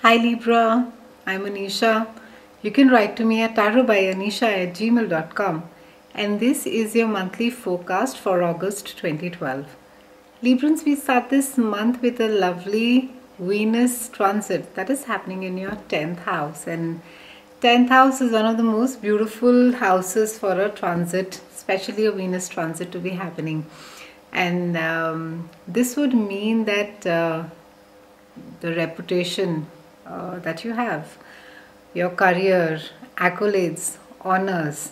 Hi Libra, I'm Anisha. You can write to me at tarotbyanisha@gmail.com, and this is your monthly forecast for August 2012. Librans, we start this month with a lovely Venus transit that is happening in your 10th house, and 10th house is one of the most beautiful houses for a transit, especially a Venus transit to be happening. And this would mean that the reputation that you have, your career, accolades, honors,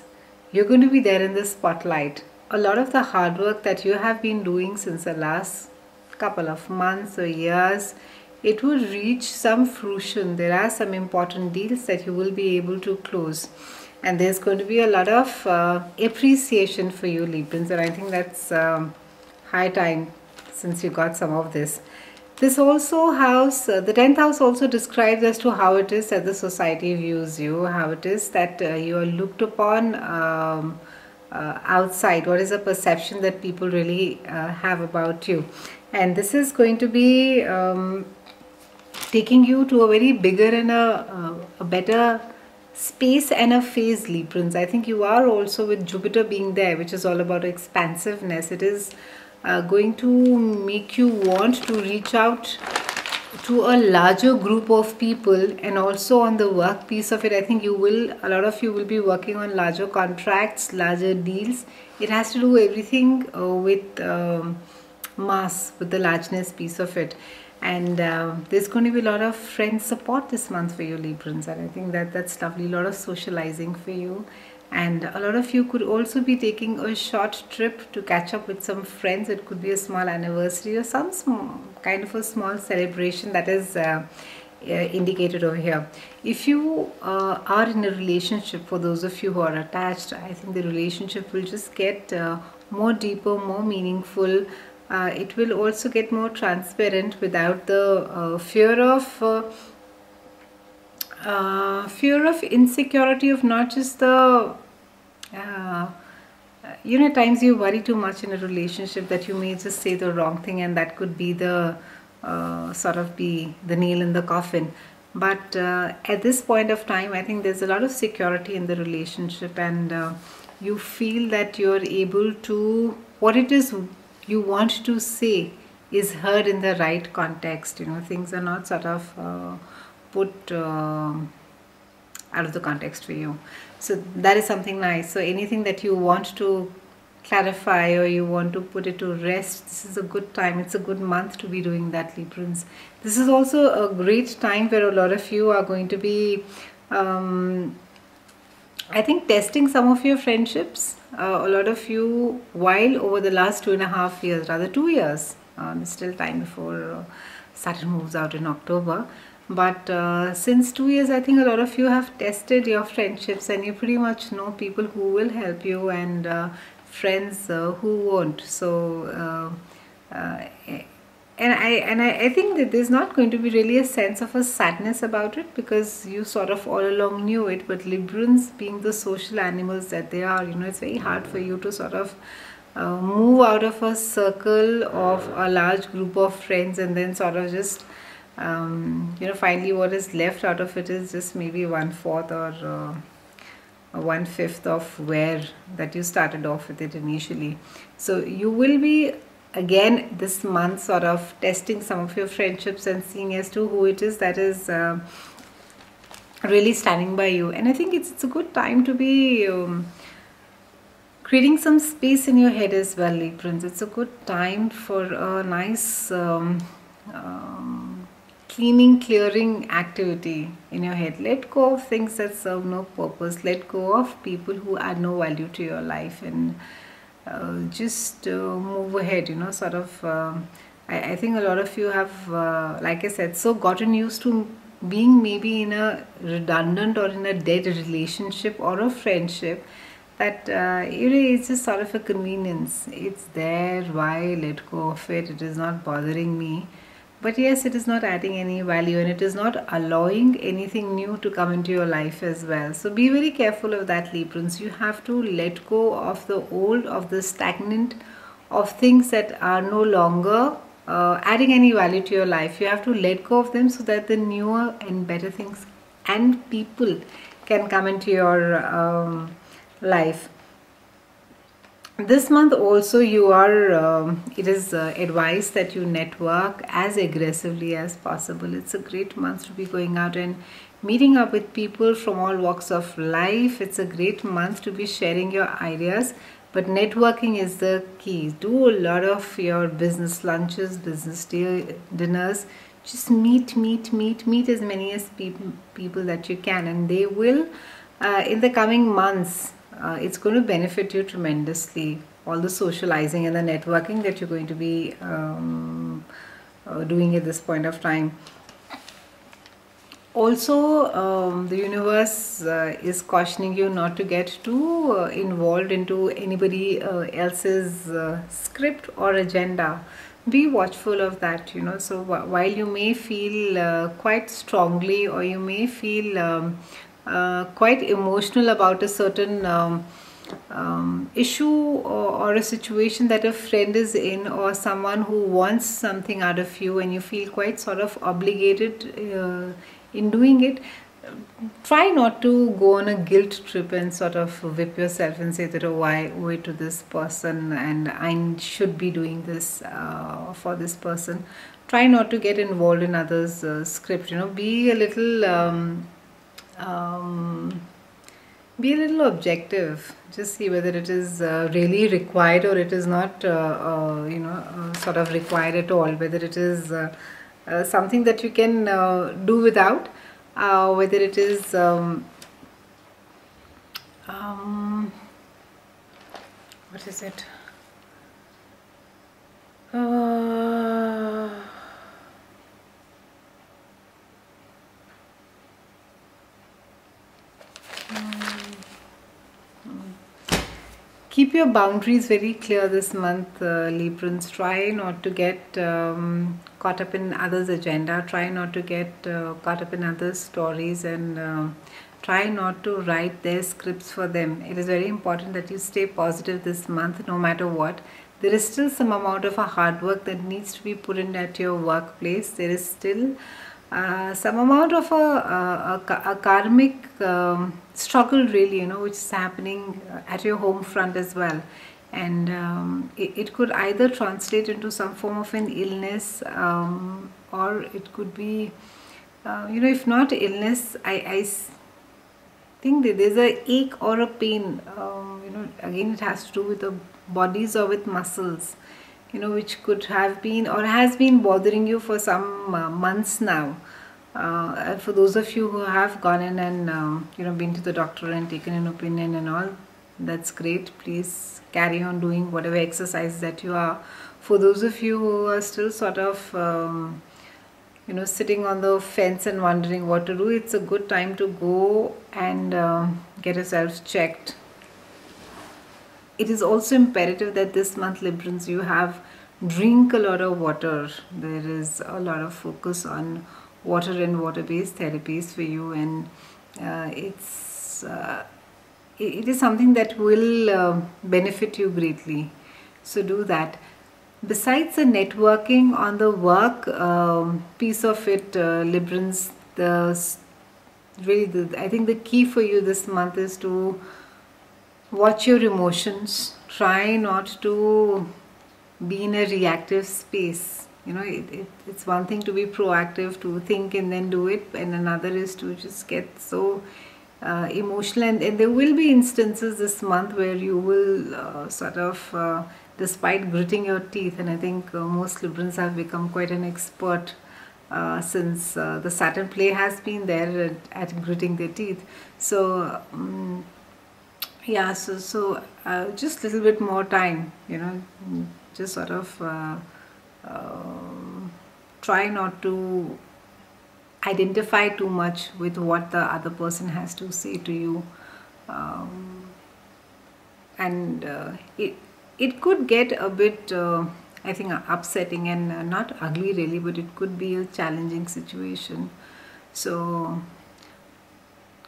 you're going to be there in the spotlight. A lot of the hard work that you have been doing since the last couple of months or years, it will reach some fruition. There are some important deals that you will be able to close, and there's going to be a lot of appreciation for you, Librans, and I think that's high time since you got some of this. This also house, the 10th house also describes as to how it is that the society views you, how it is that you are looked upon outside, what is the perception that people really have about you. And this is going to be taking you to a very bigger and a better space and a phase, Librans. I think you are also, with Jupiter being there, which is all about expansiveness, it is going to make you want to reach out to a larger group of people. And also on the work piece of it, I think a lot of you will be working on larger contracts, larger deals. It has to do everything with mass, with the largeness piece of it. And there's going to be a lot of friend support this month for you, Librans, and I think that's lovely. A lot of socializing for you. And a lot of you could also be taking a short trip to catch up with some friends. It could be a small anniversary or some kind of a small celebration that is indicated over here. If you are in a relationship, for those of you who are attached, I think the relationship will just get more deeper, more meaningful. It will also get more transparent without the fear of insecurity of not just the times you worry too much in a relationship that you may just say the wrong thing, and that could be the sort of be the nail in the coffin. But at this point of time, I think there's a lot of security in the relationship, and you feel that you're able to, what it is you want to say is heard in the right context. Things are not sort of put out of the context for you. So that is something nice. So anything that you want to clarify or you want to put it to rest, this is a good time. It's a good month to be doing that, Librans. This is also a great time where a lot of you are going to be I think testing some of your friendships. A lot of you, while over the last 2.5 years, rather 2 years, there's still time before Saturn moves out in October. But since 2 years, I think a lot of you have tested your friendships, and you pretty much know people who will help you and friends who won't. So, I think that there's not going to be really a sense of a sadness about it, because you sort of all along knew it. But Librans, being the social animals that they are, it's very hard for you to sort of move out of a circle of a large group of friends and then sort of just finally what is left out of it is just maybe 1/4 or 1/5 of where that you started off with it initially. So you will be again this month sort of testing some of your friendships and seeing as to who it is that is really standing by you. And I think it's a good time to be creating some space in your head as well, Librans. It's a good time for a nice clearing activity in your head. Let go of things that serve no purpose. Let go of people who add no value to your life, and just move ahead. Sort of I think a lot of you have like I said, so gotten used to being maybe in a redundant or in a dead relationship or a friendship that it's just sort of a convenience. It's there, why let go of it? It is not bothering me. But yes, it is not adding any value, and it is not allowing anything new to come into your life as well. So be very careful of that, Librans. You have to let go of the old, of the stagnant, of things that are no longer adding any value to your life. You have to let go of them so that the newer and better things and people can come into your life. This month also you are it is advised that you network as aggressively as possible. It's a great month to be going out and meeting up with people from all walks of life. It's a great month to be sharing your ideas, but networking is the key. Do a lot of your business lunches, business dinners. Just meet as many as people that you can, and they will in the coming months, it's going to benefit you tremendously. All the socializing and the networking that you're going to be doing at this point of time. Also, the universe is cautioning you not to get too involved into anybody else's script or agenda. Be watchful of that, you know. So while you may feel quite strongly, or you may feel quite emotional about a certain issue or a situation that a friend is in, or someone who wants something out of you, and you feel quite sort of obligated in doing it, try not to go on a guilt trip and sort of whip yourself and say that, oh, why owe it to this person and I should be doing this for this person. Try not to get involved in others' script, you know. Be a little objective. Just see whether it is really required or it is not sort of required at all, whether it is something that you can do without, whether it is what is it, keep your boundaries very clear this month, Librans. Try not to get caught up in others' agenda. Try not to get caught up in others' stories, and try not to write their scripts for them. It is very important that you stay positive this month, no matter what. There is still some amount of a hard work that needs to be put in at your workplace. There is still some amount of a karmic struggle, really, you know, which is happening at your home front as well. And it could either translate into some form of an illness, or it could be, if not illness, I think that there's a ache or a pain, again it has to do with the bodies or with muscles, which could have been or has been bothering you for some months now. For those of you who have gone in and been to the doctor and taken an opinion and all, that's great. Please carry on doing whatever exercise that you are. For those of you who are still sort of sitting on the fence and wondering what to do, it's a good time to go and get yourself checked. It is also imperative that this month, Librans, you drink a lot of water. There is a lot of focus on water and water-based therapies for you, and it is something that will benefit you greatly. So do that. Besides the networking on the work piece of it, Librans, I think the key for you this month is to watch your emotions. Try not to be in a reactive space. It's one thing to be proactive, to think and then do it, and another is to just get so emotional. And there will be instances this month where you will sort of despite gritting your teeth, and I think most Librans have become quite an expert since the Saturn play has been there at gritting their teeth. So yeah, so just a little bit more time, just sort of try not to identify too much with what the other person has to say to you, and it could get a bit, I think, upsetting and not ugly really, but it could be a challenging situation. So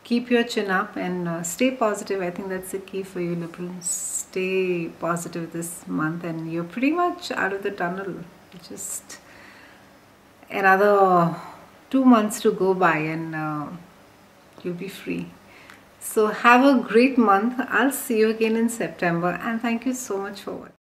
keep your chin up and stay positive. I think that's the key for you, Librans. Stay positive this month and you're pretty much out of the tunnel. Just another 2 months to go by, and you'll be free. So have a great month. I'll see you again in September, and thank you so much for watching.